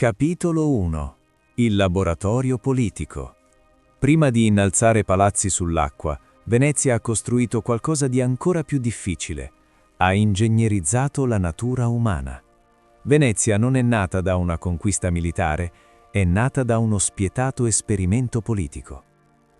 Capitolo 1. Il laboratorio politico. Prima di innalzare palazzi sull'acqua, Venezia ha costruito qualcosa di ancora più difficile. Ha ingegnerizzato la natura umana. Venezia non è nata da una conquista militare, è nata da uno spietato esperimento politico.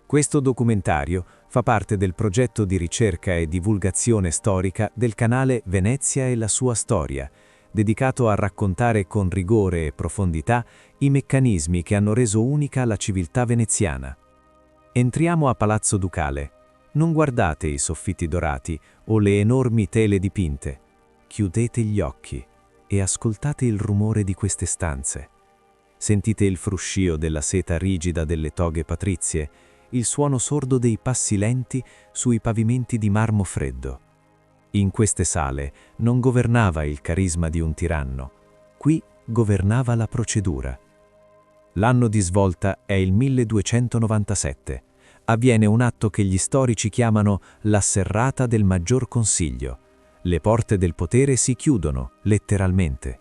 Questo documentario fa parte del progetto di ricerca e divulgazione storica del canale Venezia e la sua storia, dedicato a raccontare con rigore e profondità i meccanismi che hanno reso unica la civiltà veneziana. Entriamo a Palazzo Ducale. Non guardate i soffitti dorati o le enormi tele dipinte. Chiudete gli occhi e ascoltate il rumore di queste stanze. Sentite il fruscio della seta rigida delle toghe patrizie, il suono sordo dei passi lenti sui pavimenti di marmo freddo. In queste sale non governava il carisma di un tiranno, qui governava la procedura. L'anno di svolta è il 1297. Avviene un atto che gli storici chiamano la serrata del Maggior Consiglio. Le porte del potere si chiudono, letteralmente.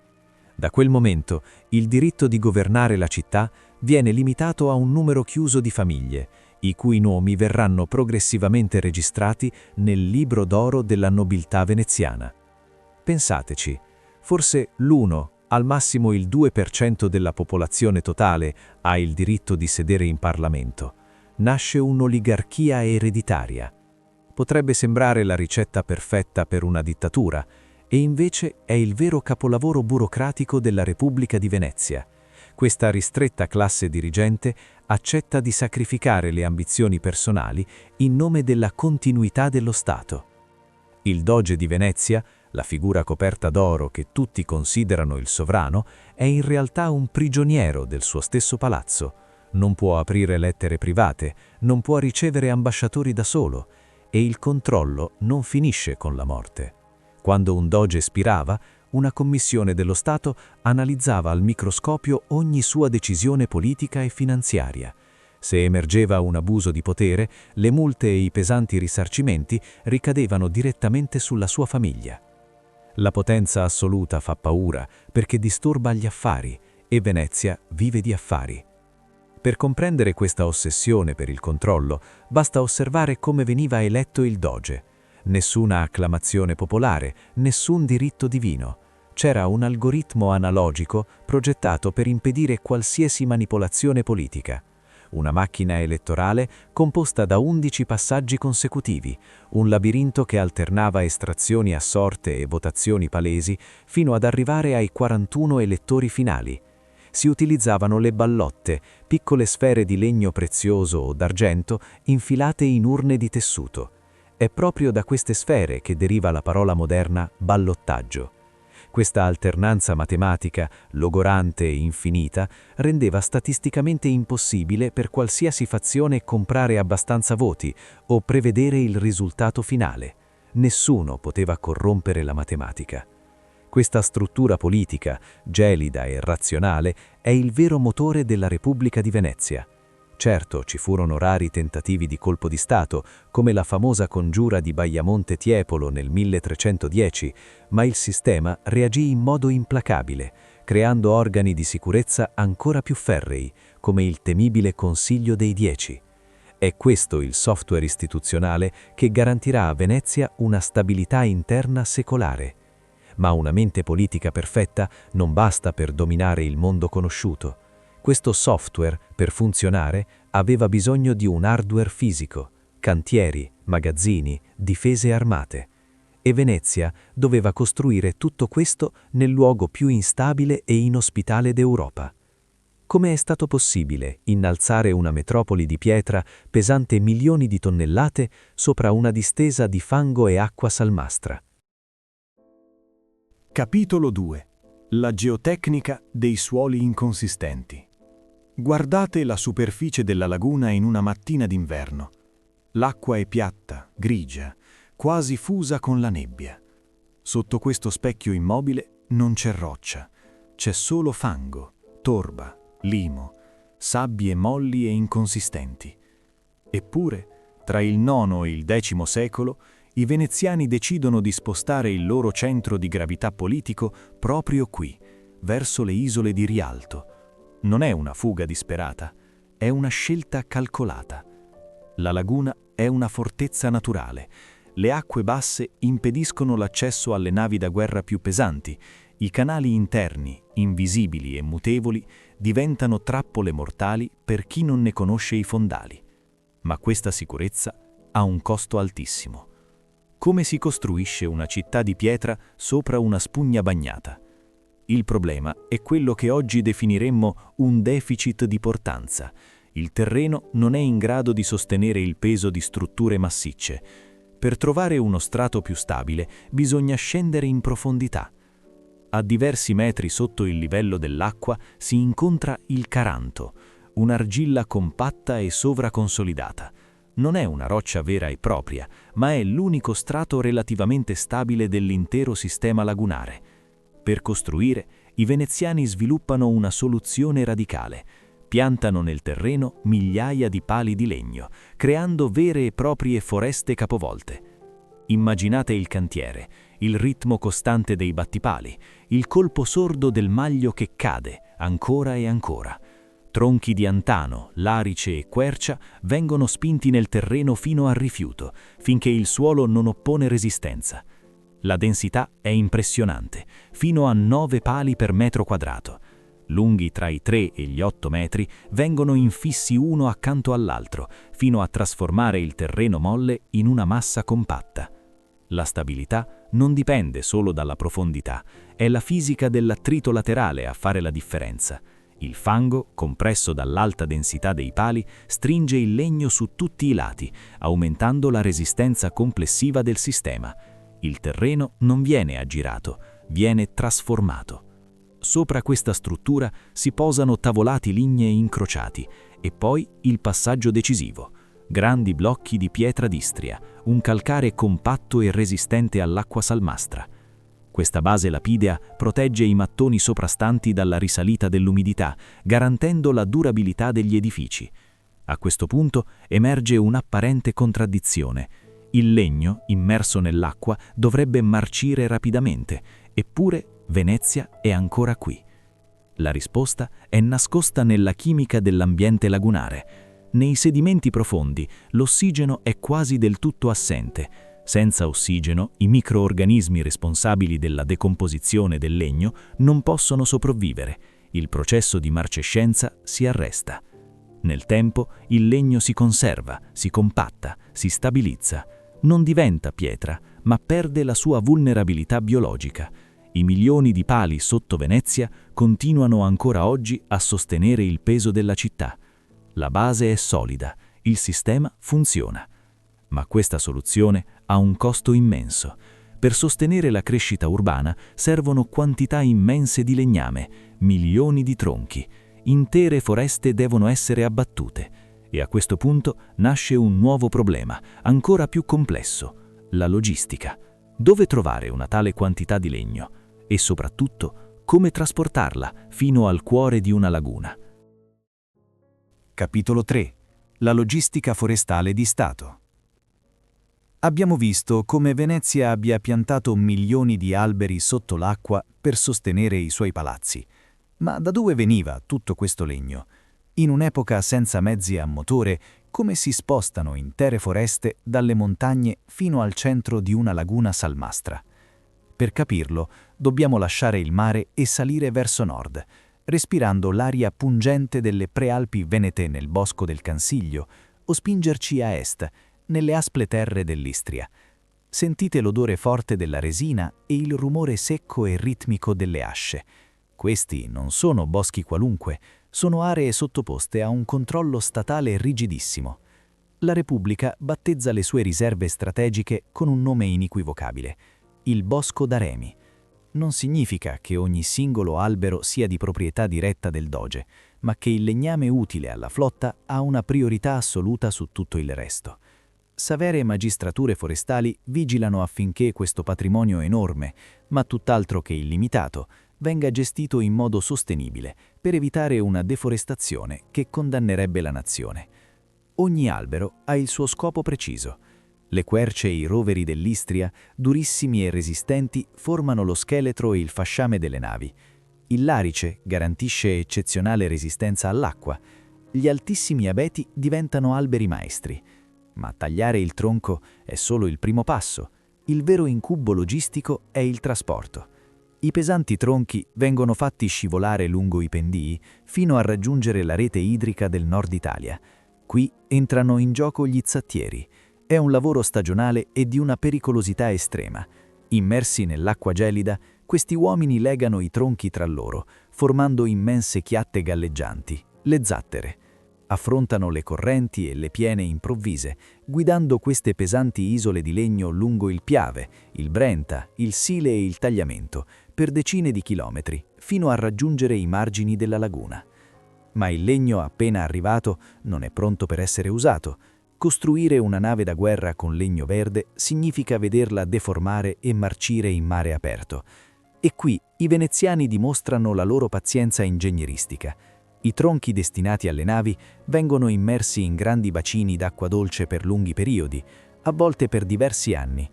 Da quel momento il diritto di governare la città viene limitato a un numero chiuso di famiglie, i cui nomi verranno progressivamente registrati nel libro d'oro della nobiltà veneziana. Pensateci, forse l'1, al massimo il 2% della popolazione totale ha il diritto di sedere in Parlamento. Nasce un'oligarchia ereditaria. Potrebbe sembrare la ricetta perfetta per una dittatura, e invece è il vero capolavoro burocratico della Repubblica di Venezia. Questa ristretta classe dirigente accetta di sacrificare le ambizioni personali in nome della continuità dello Stato. Il Doge di Venezia, la figura coperta d'oro che tutti considerano il sovrano, è in realtà un prigioniero del suo stesso palazzo. Non può aprire lettere private, non può ricevere ambasciatori da solo, e il controllo non finisce con la morte. Quando un doge spirava, una commissione dello Stato analizzava al microscopio ogni sua decisione politica e finanziaria. Se emergeva un abuso di potere, le multe e i pesanti risarcimenti ricadevano direttamente sulla sua famiglia. La potenza assoluta fa paura perché disturba gli affari, e Venezia vive di affari. Per comprendere questa ossessione per il controllo, basta osservare come veniva eletto il doge. Nessuna acclamazione popolare, nessun diritto divino. C'era un algoritmo analogico progettato per impedire qualsiasi manipolazione politica. Una macchina elettorale composta da 11 passaggi consecutivi, un labirinto che alternava estrazioni a sorte e votazioni palesi fino ad arrivare ai 41 elettori finali. Si utilizzavano le ballotte, piccole sfere di legno prezioso o d'argento infilate in urne di tessuto. È proprio da queste sfere che deriva la parola moderna ballottaggio. Questa alternanza matematica, logorante e infinita, rendeva statisticamente impossibile per qualsiasi fazione comprare abbastanza voti o prevedere il risultato finale. Nessuno poteva corrompere la matematica. Questa struttura politica, gelida e razionale, è il vero motore della Repubblica di Venezia. Certo, ci furono rari tentativi di colpo di Stato, come la famosa congiura di Baiamonte Tiepolo nel 1310, ma il sistema reagì in modo implacabile, creando organi di sicurezza ancora più ferrei, come il temibile Consiglio dei 10. È questo il software istituzionale che garantirà a Venezia una stabilità interna secolare. Ma una mente politica perfetta non basta per dominare il mondo conosciuto. Questo software, per funzionare, aveva bisogno di un hardware fisico, cantieri, magazzini, difese armate. E Venezia doveva costruire tutto questo nel luogo più instabile e inospitale d'Europa. Come è stato possibile innalzare una metropoli di pietra pesante milioni di tonnellate sopra una distesa di fango e acqua salmastra? Capitolo 2. La geotecnica dei suoli inconsistenti. Guardate la superficie della laguna in una mattina d'inverno. L'acqua è piatta, grigia, quasi fusa con la nebbia. Sotto questo specchio immobile non c'è roccia, c'è solo fango, torba, limo, sabbie molli e inconsistenti. Eppure, tra il IX e il X secolo, i veneziani decidono di spostare il loro centro di gravità politico proprio qui, verso le isole di Rialto. Non è una fuga disperata, è una scelta calcolata. La laguna è una fortezza naturale. Le acque basse impediscono l'accesso alle navi da guerra più pesanti. I canali interni, invisibili e mutevoli, diventano trappole mortali per chi non ne conosce i fondali. Ma questa sicurezza ha un costo altissimo. Come si costruisce una città di pietra sopra una spugna bagnata? Il problema è quello che oggi definiremmo un deficit di portanza. Il terreno non è in grado di sostenere il peso di strutture massicce. Per trovare uno strato più stabile bisogna scendere in profondità. A diversi metri sotto il livello dell'acqua si incontra il caranto, un'argilla compatta e sovraconsolidata. Non è una roccia vera e propria, ma è l'unico strato relativamente stabile dell'intero sistema lagunare. Per costruire, i veneziani sviluppano una soluzione radicale. Piantano nel terreno migliaia di pali di legno, creando vere e proprie foreste capovolte. Immaginate il cantiere, il ritmo costante dei battipali, il colpo sordo del maglio che cade ancora e ancora. Tronchi di antano, larice e quercia vengono spinti nel terreno fino al rifiuto, finché il suolo non oppone resistenza. La densità è impressionante, fino a 9 pali per metro quadrato. Lunghi tra i 3 e gli 8 metri, vengono infissi uno accanto all'altro, fino a trasformare il terreno molle in una massa compatta. La stabilità non dipende solo dalla profondità, è la fisica dell'attrito laterale a fare la differenza. Il fango, compresso dall'alta densità dei pali, stringe il legno su tutti i lati, aumentando la resistenza complessiva del sistema. Il terreno non viene aggirato, viene trasformato. Sopra questa struttura si posano tavolati lignei incrociati e poi il passaggio decisivo. Grandi blocchi di pietra d'Istria, un calcare compatto e resistente all'acqua salmastra. Questa base lapidea protegge i mattoni soprastanti dalla risalita dell'umidità, garantendo la durabilità degli edifici. A questo punto emerge un'apparente contraddizione. Il legno, immerso nell'acqua, dovrebbe marcire rapidamente, eppure Venezia è ancora qui. La risposta è nascosta nella chimica dell'ambiente lagunare. Nei sedimenti profondi l'ossigeno è quasi del tutto assente. Senza ossigeno, i microorganismi responsabili della decomposizione del legno non possono sopravvivere. Il processo di marcescenza si arresta. Nel tempo il legno si conserva, si compatta, si stabilizza. Non diventa pietra, ma perde la sua vulnerabilità biologica. I milioni di pali sotto Venezia continuano ancora oggi a sostenere il peso della città. La base è solida, il sistema funziona. Ma questa soluzione ha un costo immenso. Per sostenere la crescita urbana servono quantità immense di legname, milioni di tronchi. Intere foreste devono essere abbattute. E a questo punto nasce un nuovo problema, ancora più complesso: la logistica. Dove trovare una tale quantità di legno? E soprattutto, come trasportarla fino al cuore di una laguna? Capitolo 3. La logistica forestale di Stato. Abbiamo visto come Venezia abbia piantato milioni di alberi sotto l'acqua per sostenere i suoi palazzi. Ma da dove veniva tutto questo legno? In un'epoca senza mezzi a motore, come si spostano intere foreste dalle montagne fino al centro di una laguna salmastra? Per capirlo, dobbiamo lasciare il mare e salire verso nord, respirando l'aria pungente delle prealpi venete nel bosco del Cansiglio, o spingerci a est, nelle asple terre dell'Istria. Sentite l'odore forte della resina e il rumore secco e ritmico delle asce. Questi non sono boschi qualunque, sono aree sottoposte a un controllo statale rigidissimo. La Repubblica battezza le sue riserve strategiche con un nome inequivocabile: il Bosco d'Aremi. Non significa che ogni singolo albero sia di proprietà diretta del Doge, ma che il legname utile alla flotta ha una priorità assoluta su tutto il resto. Severe magistrature forestali vigilano affinché questo patrimonio enorme, ma tutt'altro che illimitato, venga gestito in modo sostenibile per evitare una deforestazione che condannerebbe la nazione. Ogni albero ha il suo scopo preciso. Le querce e i roveri dell'Istria, durissimi e resistenti, formano lo scheletro e il fasciame delle navi. Il larice garantisce eccezionale resistenza all'acqua. Gli altissimi abeti diventano alberi maestri. Ma tagliare il tronco è solo il primo passo. Il vero incubo logistico è il trasporto. I pesanti tronchi vengono fatti scivolare lungo i pendii fino a raggiungere la rete idrica del nord Italia. Qui entrano in gioco gli zattieri. È un lavoro stagionale e di una pericolosità estrema. Immersi nell'acqua gelida, questi uomini legano i tronchi tra loro, formando immense chiatte galleggianti, le zattere. Affrontano le correnti e le piene improvvise, guidando queste pesanti isole di legno lungo il Piave, il Brenta, il Sile e il Tagliamento, per decine di chilometri, fino a raggiungere i margini della laguna. Ma il legno appena arrivato non è pronto per essere usato. Costruire una nave da guerra con legno verde significa vederla deformare e marcire in mare aperto. E qui i veneziani dimostrano la loro pazienza ingegneristica. I tronchi destinati alle navi vengono immersi in grandi bacini d'acqua dolce per lunghi periodi, a volte per diversi anni.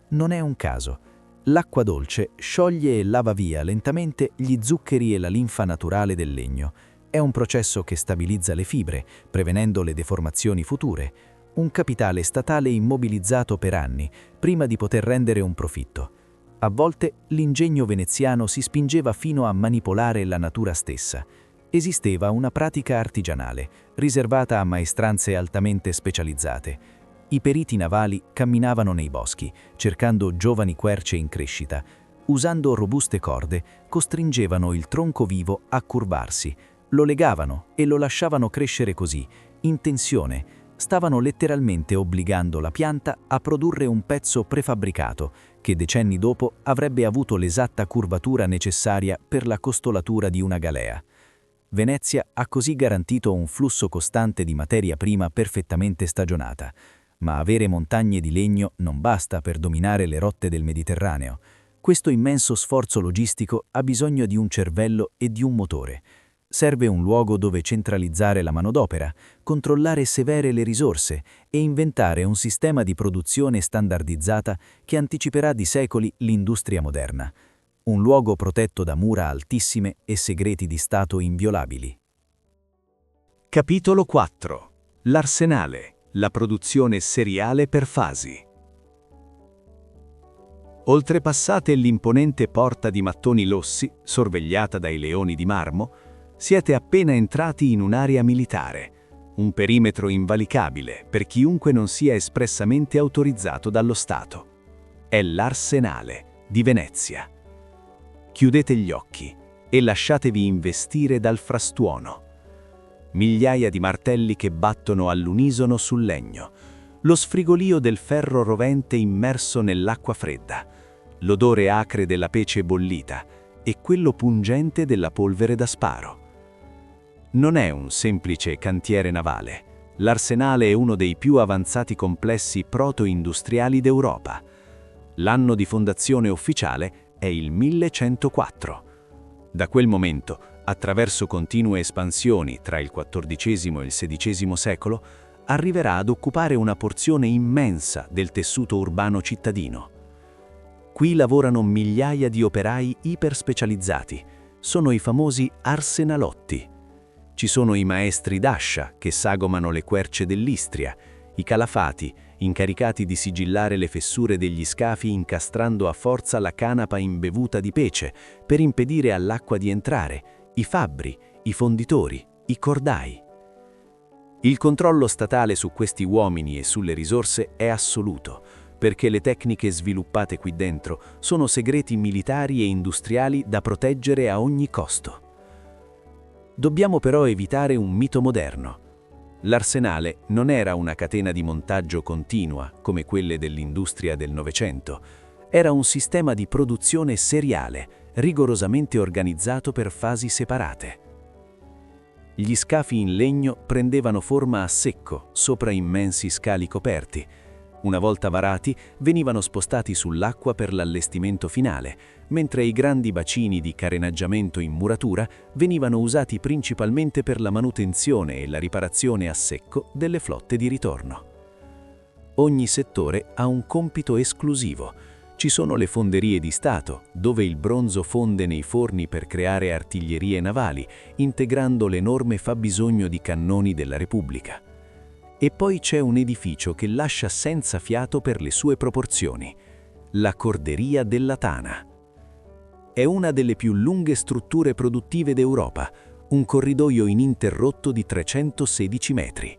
Non è un caso. L'acqua dolce scioglie e lava via lentamente gli zuccheri e la linfa naturale del legno. È un processo che stabilizza le fibre, prevenendo le deformazioni future. Un capitale statale immobilizzato per anni, prima di poter rendere un profitto. A volte l'ingegno veneziano si spingeva fino a manipolare la natura stessa. Esisteva una pratica artigianale, riservata a maestranze altamente specializzate. I periti navali camminavano nei boschi, cercando giovani querce in crescita. Usando robuste corde, costringevano il tronco vivo a curvarsi. Lo legavano e lo lasciavano crescere così, in tensione. Stavano letteralmente obbligando la pianta a produrre un pezzo prefabbricato, che decenni dopo avrebbe avuto l'esatta curvatura necessaria per la costolatura di una galea. Venezia ha così garantito un flusso costante di materia prima perfettamente stagionata. Ma avere montagne di legno non basta per dominare le rotte del Mediterraneo. Questo immenso sforzo logistico ha bisogno di un cervello e di un motore. Serve un luogo dove centralizzare la manodopera, controllare severe le risorse e inventare un sistema di produzione standardizzata che anticiperà di secoli l'industria moderna. Un luogo protetto da mura altissime e segreti di Stato inviolabili. Capitolo 4. L'arsenale. La produzione seriale per fasi. Oltrepassate l'imponente porta di mattoni lossi, sorvegliata dai leoni di marmo, siete appena entrati in un'area militare, un perimetro invalicabile per chiunque non sia espressamente autorizzato dallo Stato. È l'Arsenale di Venezia. Chiudete gli occhi e lasciatevi investire dal frastuono. Migliaia di martelli che battono all'unisono sul legno, lo sfrigolio del ferro rovente immerso nell'acqua fredda, l'odore acre della pece bollita e quello pungente della polvere da sparo. Non è un semplice cantiere navale. L'arsenale è uno dei più avanzati complessi proto-industriali d'Europa. L'anno di fondazione ufficiale è il 1104. Da quel momento, attraverso continue espansioni tra il XIV e il XVI secolo, arriverà ad occupare una porzione immensa del tessuto urbano cittadino. Qui lavorano migliaia di operai iperspecializzati, sono i famosi arsenalotti. Ci sono i maestri d'ascia che sagomano le querce dell'Istria, i calafati, incaricati di sigillare le fessure degli scafi incastrando a forza la canapa imbevuta di pece per impedire all'acqua di entrare, i fabbri, i fonditori, i cordai. Il controllo statale su questi uomini e sulle risorse è assoluto, perché le tecniche sviluppate qui dentro sono segreti militari e industriali da proteggere a ogni costo. Dobbiamo però evitare un mito moderno. L'arsenale non era una catena di montaggio continua come quelle dell'industria del Novecento, era un sistema di produzione seriale, rigorosamente organizzato per fasi separate. Gli scafi in legno prendevano forma a secco sopra immensi scali coperti. Una volta varati, venivano spostati sull'acqua per l'allestimento finale, mentre i grandi bacini di carenaggiamento in muratura venivano usati principalmente per la manutenzione e la riparazione a secco delle flotte di ritorno. Ogni settore ha un compito esclusivo. Ci sono le fonderie di Stato, dove il bronzo fonde nei forni per creare artiglierie navali, integrando l'enorme fabbisogno di cannoni della Repubblica. E poi c'è un edificio che lascia senza fiato per le sue proporzioni: la Corderia della Tana. È una delle più lunghe strutture produttive d'Europa, un corridoio ininterrotto di 316 metri.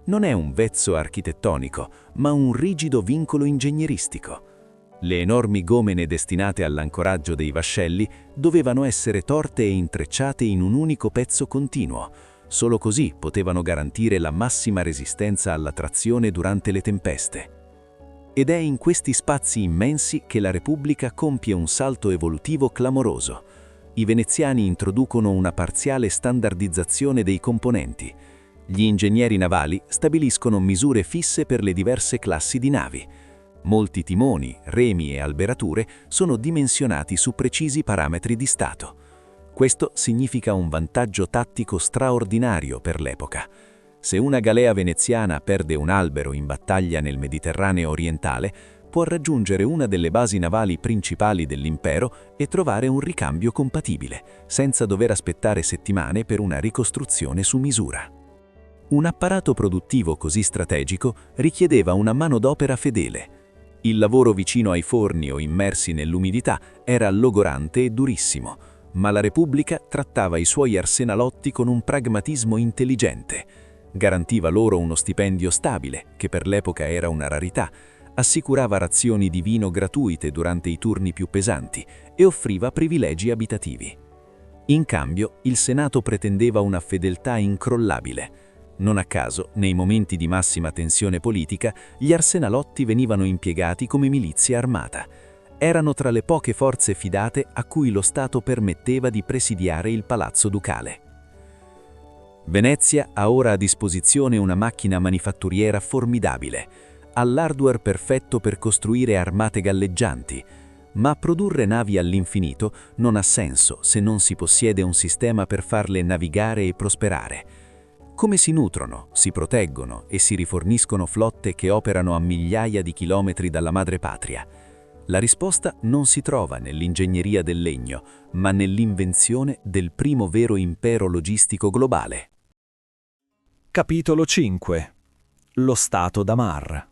Non è un vezzo architettonico, ma un rigido vincolo ingegneristico. Le enormi gomene destinate all'ancoraggio dei vascelli dovevano essere torte e intrecciate in un unico pezzo continuo. Solo così potevano garantire la massima resistenza alla trazione durante le tempeste. Ed è in questi spazi immensi che la Repubblica compie un salto evolutivo clamoroso. I veneziani introducono una parziale standardizzazione dei componenti. Gli ingegneri navali stabiliscono misure fisse per le diverse classi di navi. Molti timoni, remi e alberature sono dimensionati su precisi parametri di stato. Questo significa un vantaggio tattico straordinario per l'epoca. Se una galea veneziana perde un albero in battaglia nel Mediterraneo orientale, può raggiungere una delle basi navali principali dell'impero e trovare un ricambio compatibile, senza dover aspettare settimane per una ricostruzione su misura. Un apparato produttivo così strategico richiedeva una manodopera fedele. Il lavoro vicino ai forni o immersi nell'umidità era logorante e durissimo, ma la Repubblica trattava i suoi arsenalotti con un pragmatismo intelligente. Garantiva loro uno stipendio stabile, che per l'epoca era una rarità, assicurava razioni di vino gratuite durante i turni più pesanti e offriva privilegi abitativi. In cambio, il Senato pretendeva una fedeltà incrollabile. Non a caso, nei momenti di massima tensione politica, gli arsenalotti venivano impiegati come milizia armata. Erano tra le poche forze fidate a cui lo Stato permetteva di presidiare il palazzo ducale. Venezia ha ora a disposizione una macchina manifatturiera formidabile, ha l'hardware perfetto per costruire armate galleggianti, ma produrre navi all'infinito non ha senso se non si possiede un sistema per farle navigare e prosperare. Come si nutrono, si proteggono e si riforniscono flotte che operano a migliaia di chilometri dalla madrepatria? La risposta non si trova nell'ingegneria del legno, ma nell'invenzione del primo vero impero logistico globale. Capitolo 5. Lo Stato da Mar.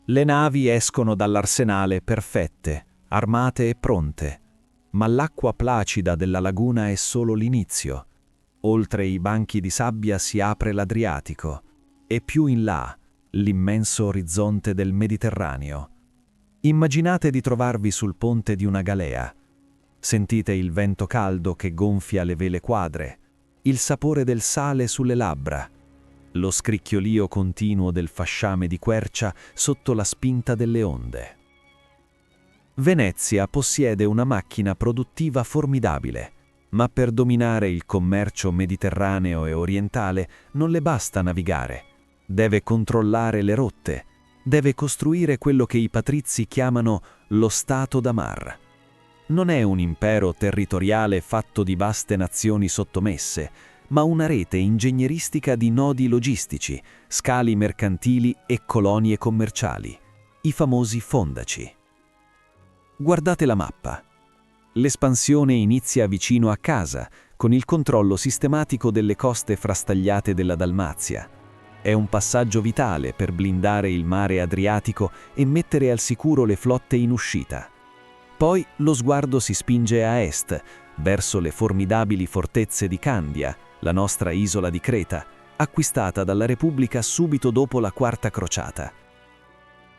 Le navi escono dall'arsenale perfette, armate e pronte, ma l'acqua placida della laguna è solo l'inizio. Oltre i banchi di sabbia si apre l'Adriatico e più in là l'immenso orizzonte del Mediterraneo. Immaginate di trovarvi sul ponte di una galea. Sentite il vento caldo che gonfia le vele quadre, il sapore del sale sulle labbra, lo scricchiolio continuo del fasciame di quercia sotto la spinta delle onde. Venezia possiede una macchina produttiva formidabile, ma per dominare il commercio mediterraneo e orientale non le basta navigare. Deve controllare le rotte, deve costruire quello che i patrizi chiamano lo Stato da Mar. Non è un impero territoriale fatto di vaste nazioni sottomesse, ma una rete ingegneristica di nodi logistici, scali mercantili e colonie commerciali, i famosi fondaci. Guardate la mappa. L'espansione inizia vicino a casa, con il controllo sistematico delle coste frastagliate della Dalmazia. È un passaggio vitale per blindare il mare Adriatico e mettere al sicuro le flotte in uscita. Poi lo sguardo si spinge a est, verso le formidabili fortezze di Candia, la nostra isola di Creta, acquistata dalla Repubblica subito dopo la Quarta Crociata,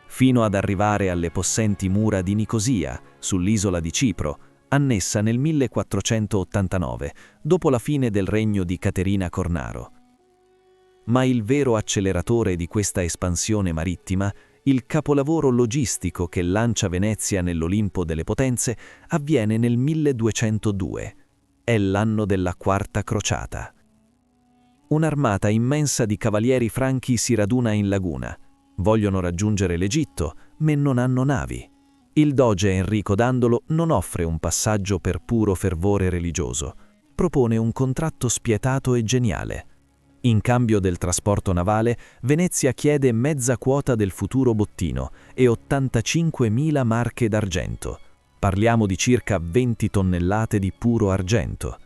fino ad arrivare alle possenti mura di Nicosia, sull'isola di Cipro, annessa nel 1489, dopo la fine del regno di Caterina Cornaro. Ma il vero acceleratore di questa espansione marittima, il capolavoro logistico che lancia Venezia nell'Olimpo delle potenze, avviene nel 1202. È l'anno della Quarta Crociata. Un'armata immensa di cavalieri franchi si raduna in laguna. Vogliono raggiungere l'Egitto, ma non hanno navi. Il doge Enrico Dandolo non offre un passaggio per puro fervore religioso. Propone un contratto spietato e geniale. In cambio del trasporto navale, Venezia chiede mezza quota del futuro bottino e 85.000 marche d'argento. Parliamo di circa 20 tonnellate di puro argento.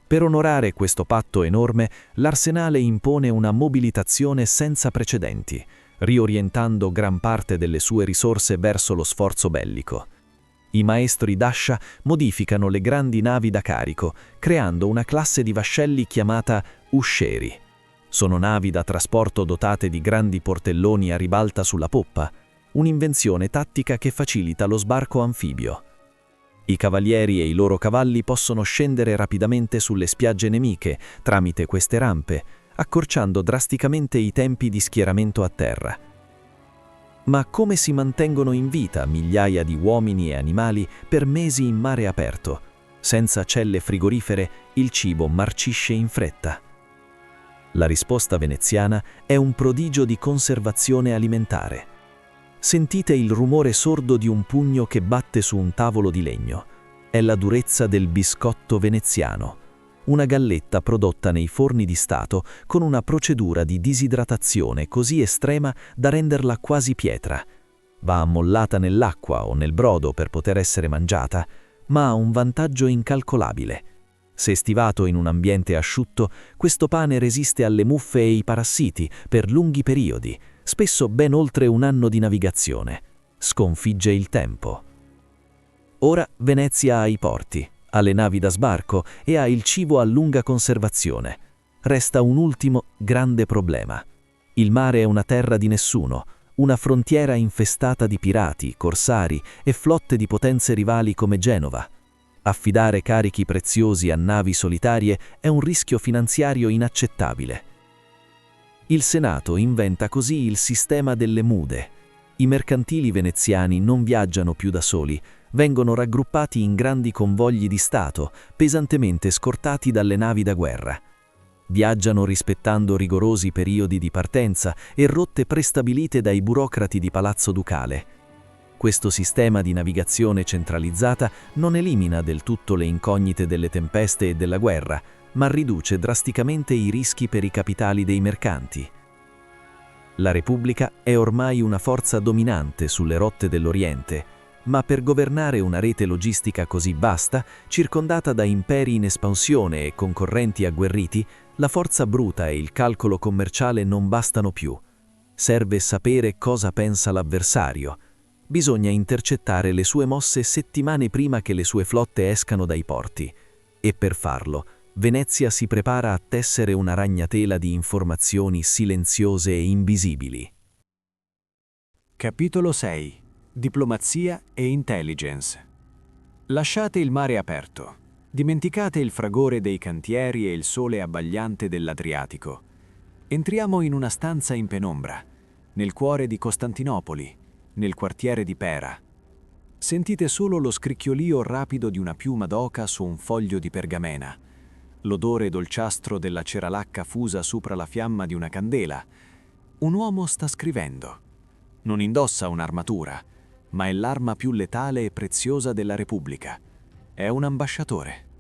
Per onorare questo patto enorme, l'Arsenale impone una mobilitazione senza precedenti, riorientando gran parte delle sue risorse verso lo sforzo bellico. I maestri d'ascia modificano le grandi navi da carico, creando una classe di vascelli chiamata uscieri. Sono navi da trasporto dotate di grandi portelloni a ribalta sulla poppa, un'invenzione tattica che facilita lo sbarco anfibio. I cavalieri e i loro cavalli possono scendere rapidamente sulle spiagge nemiche tramite queste rampe, accorciando drasticamente i tempi di schieramento a terra. Ma come si mantengono in vita migliaia di uomini e animali per mesi in mare aperto? Senza celle frigorifere, il cibo marcisce in fretta. La risposta veneziana è un prodigio di conservazione alimentare. Sentite il rumore sordo di un pugno che batte su un tavolo di legno. È la durezza del biscotto veneziano, una galletta prodotta nei forni di Stato con una procedura di disidratazione così estrema da renderla quasi pietra. Va ammollata nell'acqua o nel brodo per poter essere mangiata, ma ha un vantaggio incalcolabile. Se stivato in un ambiente asciutto, questo pane resiste alle muffe e ai parassiti per lunghi periodi, spesso ben oltre un anno di navigazione. Sconfigge il tempo. Ora Venezia ha i porti, ha le navi da sbarco e ha il cibo a lunga conservazione. Resta un ultimo grande problema. Il mare è una terra di nessuno, una frontiera infestata di pirati, corsari e flotte di potenze rivali come Genova. Affidare carichi preziosi a navi solitarie è un rischio finanziario inaccettabile. Il Senato inventa così il sistema delle mude. I mercantili veneziani non viaggiano più da soli, vengono raggruppati in grandi convogli di Stato, pesantemente scortati dalle navi da guerra. Viaggiano rispettando rigorosi periodi di partenza e rotte prestabilite dai burocrati di Palazzo Ducale. Questo sistema di navigazione centralizzata non elimina del tutto le incognite delle tempeste e della guerra, ma riduce drasticamente i rischi per i capitali dei mercanti. La Repubblica è ormai una forza dominante sulle rotte dell'Oriente, ma per governare una rete logistica così vasta, circondata da imperi in espansione e concorrenti agguerriti, la forza bruta e il calcolo commerciale non bastano più. Serve sapere cosa pensa l'avversario. Bisogna intercettare le sue mosse settimane prima che le sue flotte escano dai porti. E per farlo, Venezia si prepara a tessere una ragnatela di informazioni silenziose e invisibili. Capitolo 6. Diplomazia e intelligence. Lasciate il mare aperto. Dimenticate il fragore dei cantieri e il sole abbagliante dell'Adriatico. Entriamo in una stanza in penombra, nel cuore di Costantinopoli, nel quartiere di Pera. Sentite solo lo scricchiolio rapido di una piuma d'oca su un foglio di pergamena, l'odore dolciastro della cera lacca fusa sopra la fiamma di una candela. Un uomo sta scrivendo. Non indossa un'armatura, ma è l'arma più letale e preziosa della Repubblica. È un ambasciatore.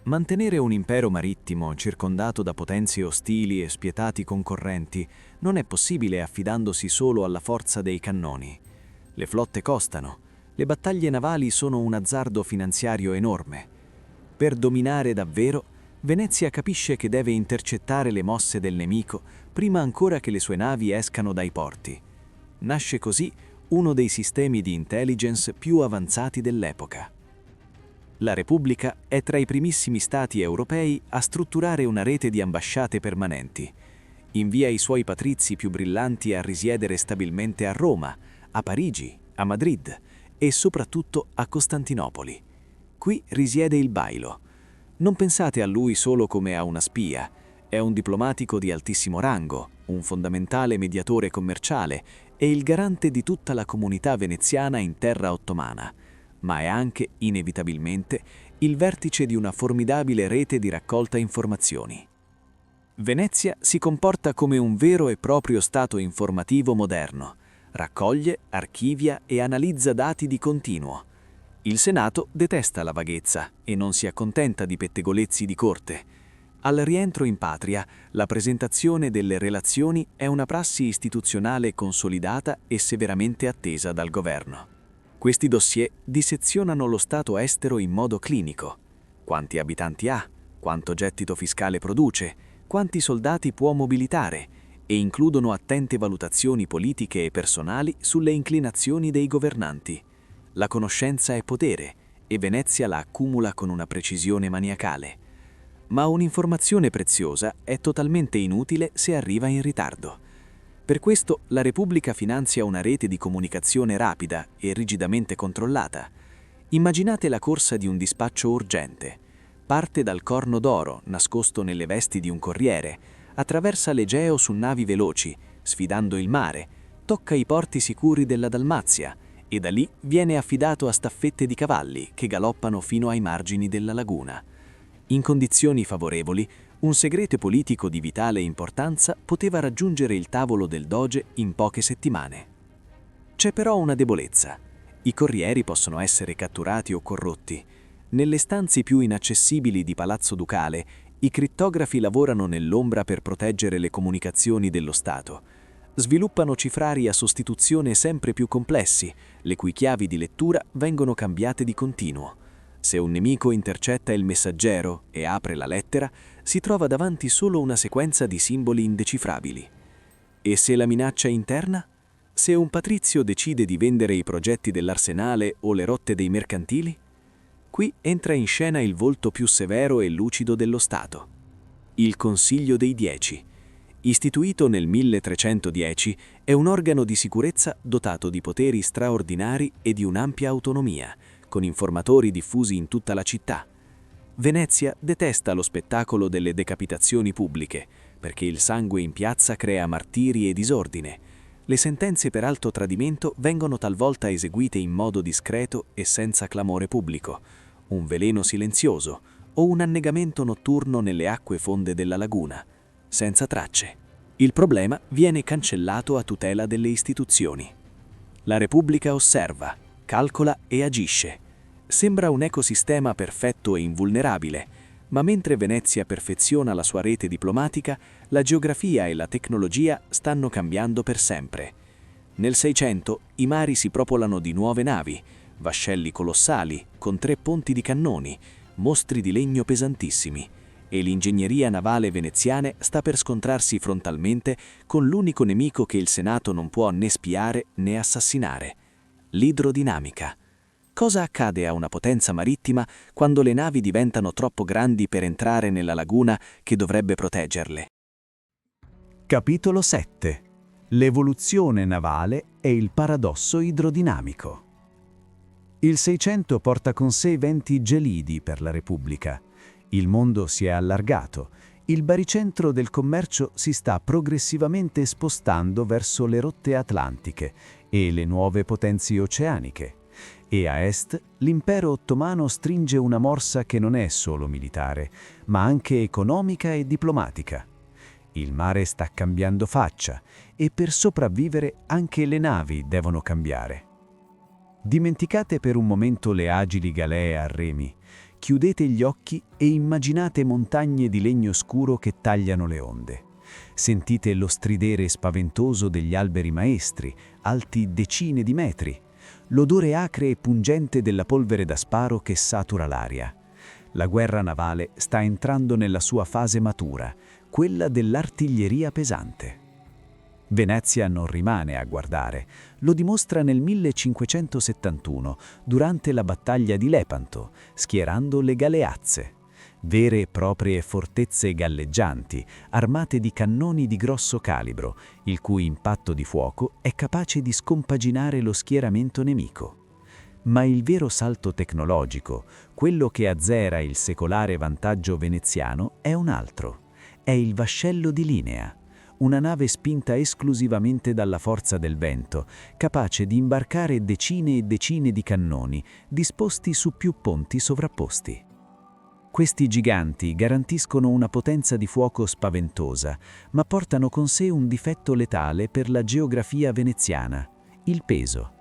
Mantenere un impero marittimo circondato da potenze ostili e spietati concorrenti non è possibile affidandosi solo alla forza dei cannoni. Le flotte costano, le battaglie navali sono un azzardo finanziario enorme. Per dominare davvero, Venezia capisce che deve intercettare le mosse del nemico prima ancora che le sue navi escano dai porti. Nasce così uno dei sistemi di intelligence più avanzati dell'epoca. La Repubblica è tra i primissimi stati europei a strutturare una rete di ambasciate permanenti. Invia i suoi patrizi più brillanti a risiedere stabilmente a Roma, a Parigi, a Madrid e soprattutto a Costantinopoli. Qui risiede il Bailo. Non pensate a lui solo come a una spia. È un diplomatico di altissimo rango, un fondamentale mediatore commerciale e il garante di tutta la comunità veneziana in terra ottomana, ma è anche, inevitabilmente, il vertice di una formidabile rete di raccolta informazioni. Venezia si comporta come un vero e proprio stato informativo moderno. Raccoglie, archivia e analizza dati di continuo. Il Senato detesta la vaghezza e non si accontenta di pettegolezzi di corte. Al rientro in patria, la presentazione delle relazioni è una prassi istituzionale consolidata e severamente attesa dal governo. Questi dossier dissezionano lo Stato estero in modo clinico. Quanti abitanti ha, quanto gettito fiscale produce, quanti soldati può mobilitare, e includono attente valutazioni politiche e personali sulle inclinazioni dei governanti. La conoscenza è potere, e Venezia la accumula con una precisione maniacale. Ma un'informazione preziosa è totalmente inutile se arriva in ritardo. Per questo la Repubblica finanzia una rete di comunicazione rapida e rigidamente controllata. Immaginate la corsa di un dispaccio urgente. Parte dal Corno d'Oro, nascosto nelle vesti di un corriere, attraversa l'Egeo su navi veloci, sfidando il mare, tocca i porti sicuri della Dalmazia e da lì viene affidato a staffette di cavalli che galoppano fino ai margini della laguna. In condizioni favorevoli, un segrete politico di vitale importanza poteva raggiungere il tavolo del Doge in poche settimane. C'è però una debolezza. I corrieri possono essere catturati o corrotti. Nelle stanze più inaccessibili di Palazzo Ducale, i crittografi lavorano nell'ombra per proteggere le comunicazioni dello Stato. Sviluppano cifrari a sostituzione sempre più complessi, le cui chiavi di lettura vengono cambiate di continuo. Se un nemico intercetta il messaggero e apre la lettera, si trova davanti solo una sequenza di simboli indecifrabili. E se la minaccia è interna? Se un patrizio decide di vendere i progetti dell'arsenale o le rotte dei mercantili? Qui entra in scena il volto più severo e lucido dello Stato. Il Consiglio dei 10. Istituito nel 1310, è un organo di sicurezza dotato di poteri straordinari e di un'ampia autonomia, con informatori diffusi in tutta la città. Venezia detesta lo spettacolo delle decapitazioni pubbliche, perché il sangue in piazza crea martiri e disordine. Le sentenze per alto tradimento vengono talvolta eseguite in modo discreto e senza clamore pubblico, un veleno silenzioso o un annegamento notturno nelle acque fonde della laguna, senza tracce. Il problema viene cancellato a tutela delle istituzioni. La Repubblica osserva, calcola e agisce. Sembra un ecosistema perfetto e invulnerabile, ma mentre Venezia perfeziona la sua rete diplomatica, la geografia e la tecnologia stanno cambiando per sempre. Nel 600 i mari si propolano di nuove navi, vascelli colossali con 3 ponti di cannoni, mostri di legno pesantissimi, e l'ingegneria navale veneziana sta per scontrarsi frontalmente con l'unico nemico che il Senato non può né spiare né assassinare: l'idrodinamica. Cosa accade a una potenza marittima quando le navi diventano troppo grandi per entrare nella laguna che dovrebbe proteggerle? Capitolo 7. L'evoluzione navale e il paradosso idrodinamico. Il 600 porta con sé eventi gelidi per la Repubblica. Il mondo si è allargato. Il baricentro del commercio si sta progressivamente spostando verso le rotte atlantiche e le nuove potenze oceaniche. E a est l'impero ottomano stringe una morsa che non è solo militare, ma anche economica e diplomatica. Il mare sta cambiando faccia e per sopravvivere anche le navi devono cambiare. Dimenticate per un momento le agili galee a remi, chiudete gli occhi e immaginate montagne di legno scuro che tagliano le onde. Sentite lo stridere spaventoso degli alberi maestri, alti decine di metri, l'odore acre e pungente della polvere da sparo che satura l'aria. La guerra navale sta entrando nella sua fase matura, quella dell'artiglieria pesante. Venezia non rimane a guardare, lo dimostra nel 1571, durante la battaglia di Lepanto, schierando le galeazze, vere e proprie fortezze galleggianti, armate di cannoni di grosso calibro, il cui impatto di fuoco è capace di scompaginare lo schieramento nemico. Ma il vero salto tecnologico, quello che azzera il secolare vantaggio veneziano, è un altro. È il vascello di linea, una nave spinta esclusivamente dalla forza del vento, capace di imbarcare decine e decine di cannoni, disposti su più ponti sovrapposti. Questi giganti garantiscono una potenza di fuoco spaventosa, ma portano con sé un difetto letale per la geografia veneziana: il peso.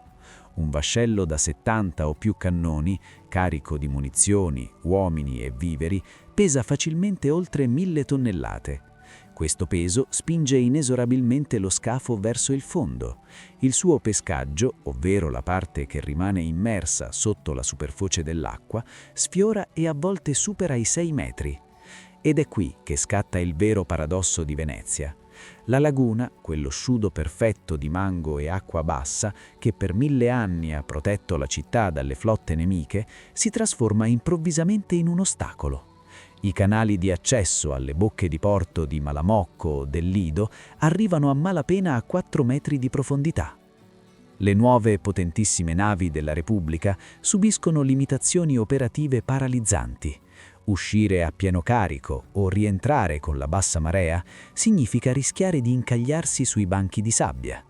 Un vascello da 70 o più cannoni, carico di munizioni, uomini e viveri, pesa facilmente oltre 1000 tonnellate. Questo peso spinge inesorabilmente lo scafo verso il fondo. Il suo pescaggio, ovvero la parte che rimane immersa sotto la superficie dell'acqua, sfiora e a volte supera i 6 metri. Ed è qui che scatta il vero paradosso di Venezia. La laguna, quello sciudo perfetto di mango e acqua bassa che per 1000 anni ha protetto la città dalle flotte nemiche, si trasforma improvvisamente in un ostacolo. I canali di accesso alle bocche di porto di Malamocco o del Lido arrivano a malapena a 4 metri di profondità. Le nuove potentissime navi della Repubblica subiscono limitazioni operative paralizzanti. Uscire a pieno carico o rientrare con la bassa marea significa rischiare di incagliarsi sui banchi di sabbia.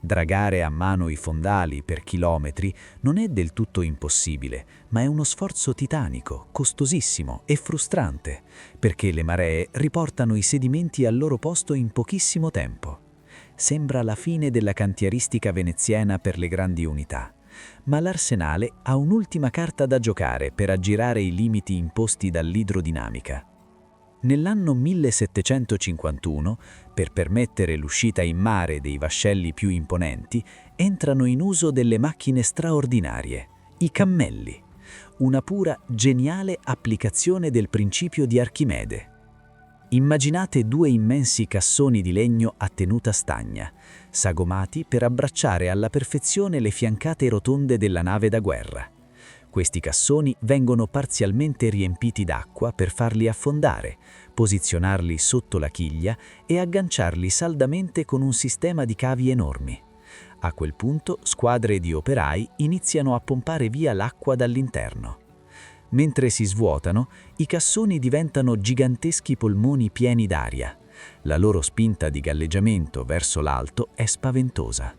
Dragare a mano i fondali per chilometri non è del tutto impossibile, ma è uno sforzo titanico, costosissimo e frustrante, perché le maree riportano i sedimenti al loro posto in pochissimo tempo. Sembra la fine della cantieristica veneziana per le grandi unità. Ma l'Arsenale ha un'ultima carta da giocare per aggirare i limiti imposti dall'idrodinamica. Nell'anno 1751, per permettere l'uscita in mare dei vascelli più imponenti, entrano in uso delle macchine straordinarie, i cammelli, una pura geniale applicazione del principio di Archimede. Immaginate 2 immensi cassoni di legno a tenuta stagna, sagomati per abbracciare alla perfezione le fiancate rotonde della nave da guerra. Questi cassoni vengono parzialmente riempiti d'acqua per farli affondare, posizionarli sotto la chiglia e agganciarli saldamente con un sistema di cavi enormi. A quel punto squadre di operai iniziano a pompare via l'acqua dall'interno. Mentre si svuotano, i cassoni diventano giganteschi polmoni pieni d'aria. La loro spinta di galleggiamento verso l'alto è spaventosa.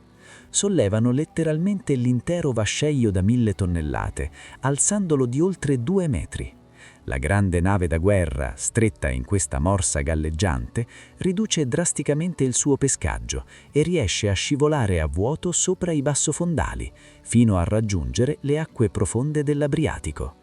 Sollevano letteralmente l'intero vascello da 1000 tonnellate, alzandolo di oltre 2 metri. La grande nave da guerra, stretta in questa morsa galleggiante, riduce drasticamente il suo pescaggio e riesce a scivolare a vuoto sopra i bassofondali, fino a raggiungere le acque profonde dell'Adriatico.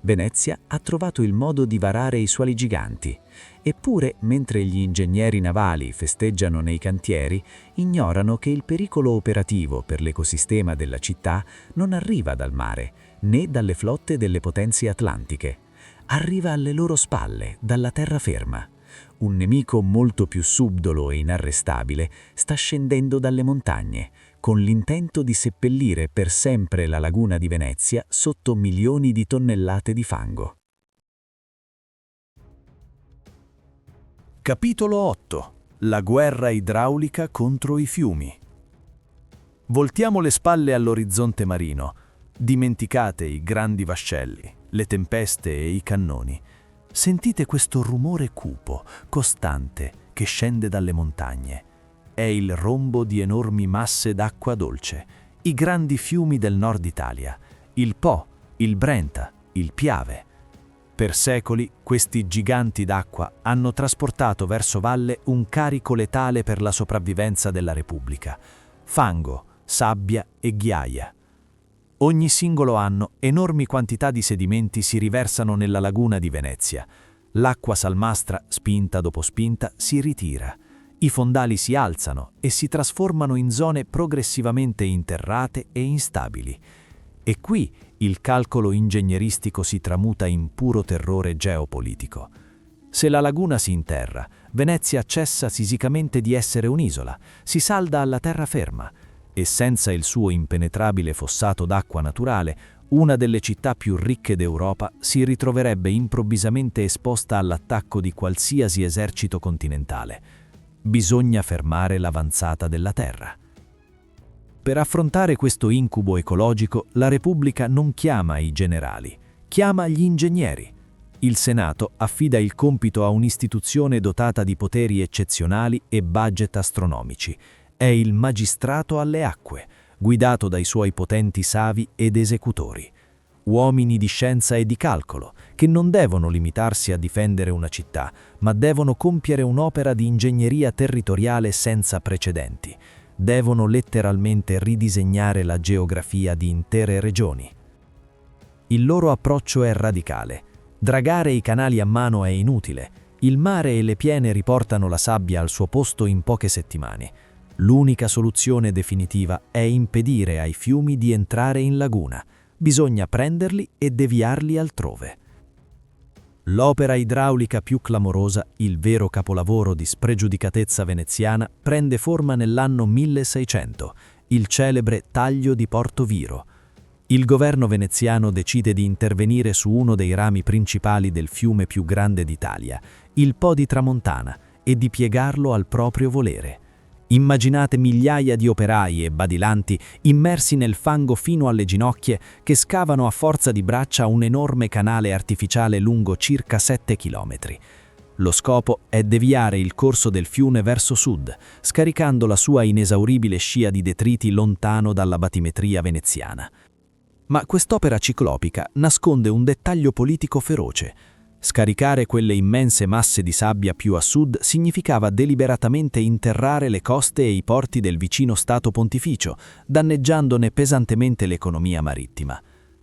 Venezia ha trovato il modo di varare i suoli giganti, eppure mentre gli ingegneri navali festeggiano nei cantieri, ignorano che il pericolo operativo per l'ecosistema della città non arriva dal mare, né dalle flotte delle potenze atlantiche. Arriva alle loro spalle, dalla terraferma. Un nemico molto più subdolo e inarrestabile sta scendendo dalle montagne, con l'intento di seppellire per sempre la laguna di Venezia sotto milioni di tonnellate di fango. Capitolo 8. La guerra idraulica contro i fiumi. Voltiamo le spalle all'orizzonte marino. Dimenticate i grandi vascelli, le tempeste e i cannoni. Sentite questo rumore cupo, costante, che scende dalle montagne. È il rombo di enormi masse d'acqua dolce, i grandi fiumi del nord Italia, il Po, il Brenta, il Piave. Per secoli questi giganti d'acqua hanno trasportato verso valle un carico letale per la sopravvivenza della Repubblica: fango, sabbia e ghiaia. Ogni singolo anno enormi quantità di sedimenti si riversano nella laguna di Venezia. L'acqua salmastra, spinta dopo spinta, si ritira. I fondali si alzano e si trasformano in zone progressivamente interrate e instabili. E qui il calcolo ingegneristico si tramuta in puro terrore geopolitico. Se la laguna si interra, Venezia cessa fisicamente di essere un'isola, si salda alla terraferma, e senza il suo impenetrabile fossato d'acqua naturale, una delle città più ricche d'Europa si ritroverebbe improvvisamente esposta all'attacco di qualsiasi esercito continentale. Bisogna fermare l'avanzata della terra. Per affrontare questo incubo ecologico, la Repubblica non chiama i generali, chiama gli ingegneri. Il Senato affida il compito a un'istituzione dotata di poteri eccezionali e budget astronomici. È il magistrato alle acque, guidato dai suoi potenti savi ed esecutori. Uomini di scienza e di calcolo, che non devono limitarsi a difendere una città, ma devono compiere un'opera di ingegneria territoriale senza precedenti. Devono letteralmente ridisegnare la geografia di intere regioni. Il loro approccio è radicale. Dragare i canali a mano è inutile. Il mare e le piene riportano la sabbia al suo posto in poche settimane. L'unica soluzione definitiva è impedire ai fiumi di entrare in laguna. Bisogna prenderli e deviarli altrove. L'opera idraulica più clamorosa, il vero capolavoro di spregiudicatezza veneziana, prende forma nell'anno 1600, il celebre Taglio di Porto Viro. Il governo veneziano decide di intervenire su uno dei rami principali del fiume più grande d'Italia, il Po di Tramontana, e di piegarlo al proprio volere. Immaginate migliaia di operai e badilanti immersi nel fango fino alle ginocchia che scavano a forza di braccia un enorme canale artificiale lungo circa 7 chilometri. Lo scopo è deviare il corso del fiume verso sud, scaricando la sua inesauribile scia di detriti lontano dalla batimetria veneziana. Ma quest'opera ciclopica nasconde un dettaglio politico feroce. Scaricare quelle immense masse di sabbia più a sud significava deliberatamente interrare le coste e i porti del vicino Stato Pontificio, danneggiandone pesantemente l'economia marittima.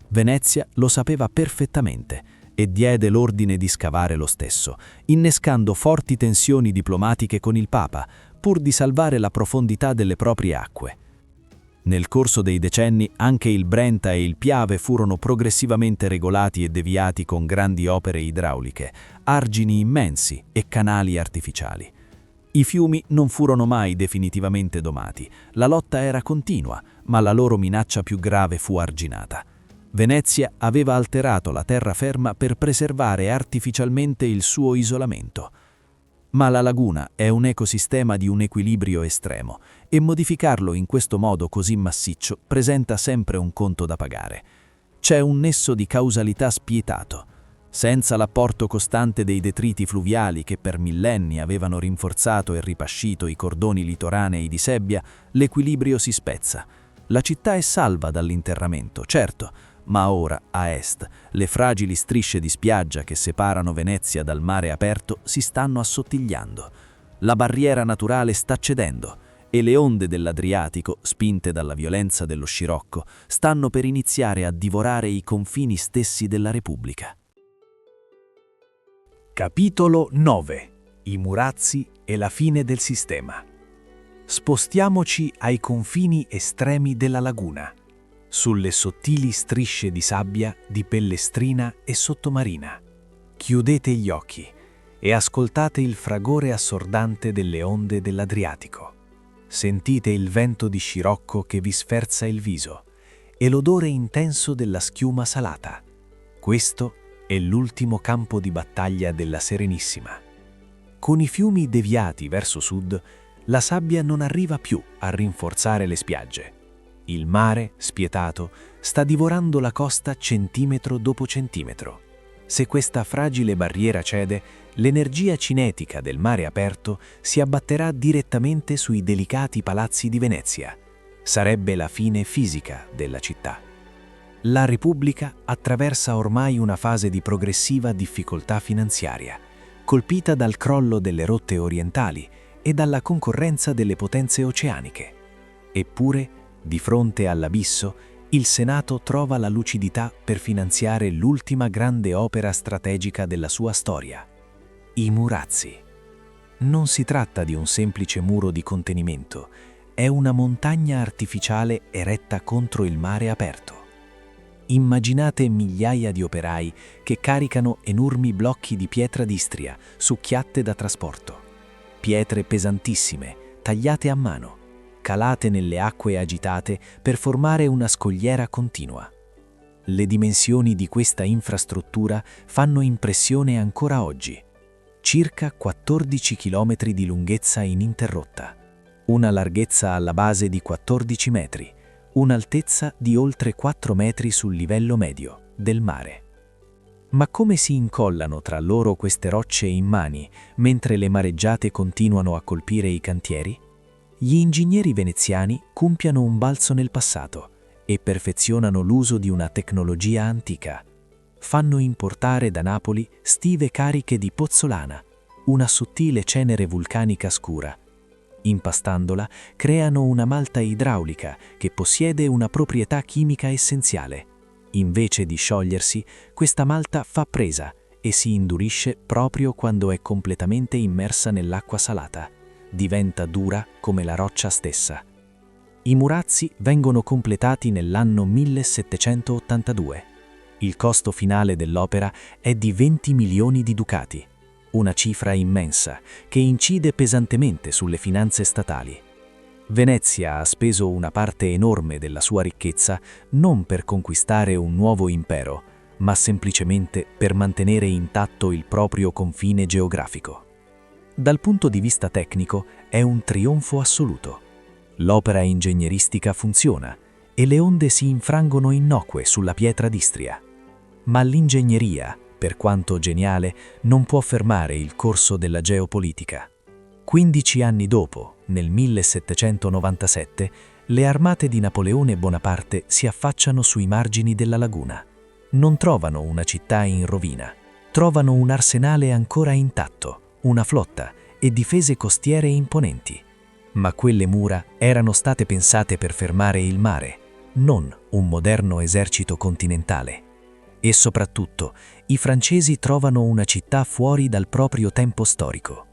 Venezia lo sapeva perfettamente e diede l'ordine di scavare lo stesso, innescando forti tensioni diplomatiche con il Papa, pur di salvare la profondità delle proprie acque. Nel corso dei decenni anche il Brenta e il Piave furono progressivamente regolati e deviati con grandi opere idrauliche, argini immensi e canali artificiali. I fiumi non furono mai definitivamente domati, la lotta era continua, ma la loro minaccia più grave fu arginata. Venezia aveva alterato la terraferma per preservare artificialmente il suo isolamento. Ma la laguna è un ecosistema di un equilibrio estremo e modificarlo in questo modo così massiccio presenta sempre un conto da pagare. C'è un nesso di causalità spietato. Senza l'apporto costante dei detriti fluviali che per millenni avevano rinforzato e ripascito i cordoni litoranei di Sebbia, l'equilibrio si spezza. La città è salva dall'interramento, certo, ma ora, a est, le fragili strisce di spiaggia che separano Venezia dal mare aperto si stanno assottigliando. La barriera naturale sta cedendo e le onde dell'Adriatico, spinte dalla violenza dello scirocco, stanno per iniziare a divorare i confini stessi della Repubblica. Capitolo 9. I Murazzi e la fine del sistema. Spostiamoci ai confini estremi della laguna, sulle sottili strisce di sabbia di Pellestrina e Sottomarina. Chiudete gli occhi e ascoltate il fragore assordante delle onde dell'Adriatico. Sentite il vento di scirocco che vi sferza il viso e l'odore intenso della schiuma salata. Questo è l'ultimo campo di battaglia della Serenissima. Con i fiumi deviati verso sud, la sabbia non arriva più a rinforzare le spiagge. Il mare, spietato, sta divorando la costa centimetro dopo centimetro. Se questa fragile barriera cede, l'energia cinetica del mare aperto si abbatterà direttamente sui delicati palazzi di Venezia. Sarebbe la fine fisica della città. La Repubblica attraversa ormai una fase di progressiva difficoltà finanziaria, colpita dal crollo delle rotte orientali e dalla concorrenza delle potenze oceaniche. Eppure, di fronte all'abisso, il Senato trova la lucidità per finanziare l'ultima grande opera strategica della sua storia: i Murazzi. Non si tratta di un semplice muro di contenimento, è una montagna artificiale eretta contro il mare aperto. Immaginate migliaia di operai che caricano enormi blocchi di pietra d'Istria su chiatte da trasporto. Pietre pesantissime, tagliate a mano, calate nelle acque agitate per formare una scogliera continua. Le dimensioni di questa infrastruttura fanno impressione ancora oggi. Circa 14 km di lunghezza ininterrotta, una larghezza alla base di 14 metri, un'altezza di oltre 4 metri sul livello medio del mare. Ma come si incollano tra loro queste rocce immani mentre le mareggiate continuano a colpire i cantieri? Gli ingegneri veneziani compiano un balzo nel passato e perfezionano l'uso di una tecnologia antica. Fanno importare da Napoli stive cariche di pozzolana, una sottile cenere vulcanica scura. Impastandola, creano una malta idraulica che possiede una proprietà chimica essenziale. Invece di sciogliersi, questa malta fa presa e si indurisce proprio quando è completamente immersa nell'acqua salata. Diventa dura come la roccia stessa. I murazzi vengono completati nell'anno 1782. Il costo finale dell'opera è di 20 milioni di ducati, una cifra immensa che incide pesantemente sulle finanze statali. Venezia ha speso una parte enorme della sua ricchezza non per conquistare un nuovo impero, ma semplicemente per mantenere intatto il proprio confine geografico. Dal punto di vista tecnico è un trionfo assoluto. L'opera ingegneristica funziona e le onde si infrangono innocue sulla pietra d'Istria. Ma l'ingegneria, per quanto geniale, non può fermare il corso della geopolitica. 15 anni dopo, nel 1797, le armate di Napoleone Bonaparte si affacciano sui margini della laguna. Non trovano una città in rovina, trovano un arsenale ancora intatto, una flotta e difese costiere imponenti. Ma quelle mura erano state pensate per fermare il mare, non un moderno esercito continentale. E soprattutto, i francesi trovano una città fuori dal proprio tempo storico.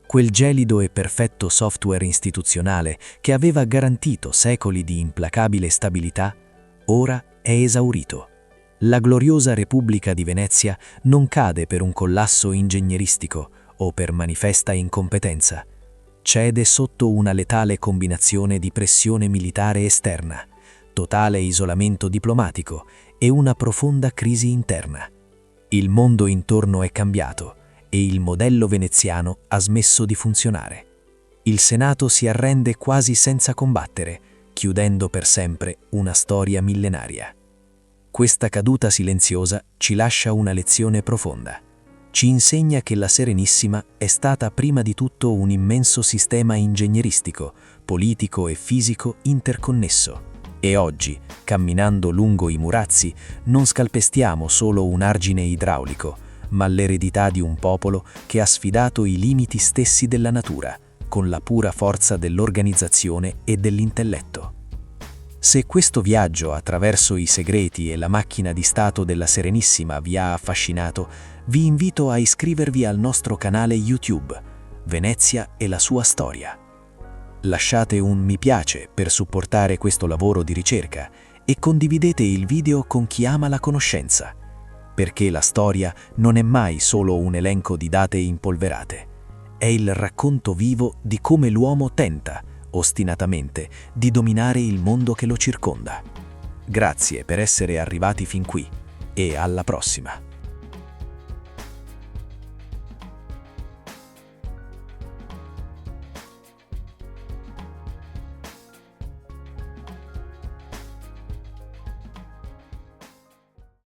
Quel gelido e perfetto software istituzionale che aveva garantito secoli di implacabile stabilità, ora è esaurito. La gloriosa Repubblica di Venezia non cade per un collasso ingegneristico o per manifesta incompetenza. Cede sotto una letale combinazione di pressione militare esterna, totale isolamento diplomatico e una profonda crisi interna. Il mondo intorno è cambiato e il modello veneziano ha smesso di funzionare. Il Senato si arrende quasi senza combattere, chiudendo per sempre una storia millenaria. Questa caduta silenziosa ci lascia una lezione profonda. Ci insegna che la Serenissima è stata prima di tutto un immenso sistema ingegneristico, politico e fisico interconnesso. E oggi, camminando lungo i murazzi, non scalpestiamo solo un argine idraulico, ma l'eredità di un popolo che ha sfidato i limiti stessi della natura, con la pura forza dell'organizzazione e dell'intelletto. Se questo viaggio attraverso i segreti e la macchina di Stato della Serenissima vi ha affascinato, vi invito a iscrivervi al nostro canale YouTube, Venezia e la sua storia. Lasciate un mi piace per supportare questo lavoro di ricerca e condividete il video con chi ama la conoscenza, perché la storia non è mai solo un elenco di date impolverate. È il racconto vivo di come l'uomo tenta, ostinatamente, di dominare il mondo che lo circonda. Grazie per essere arrivati fin qui e alla prossima.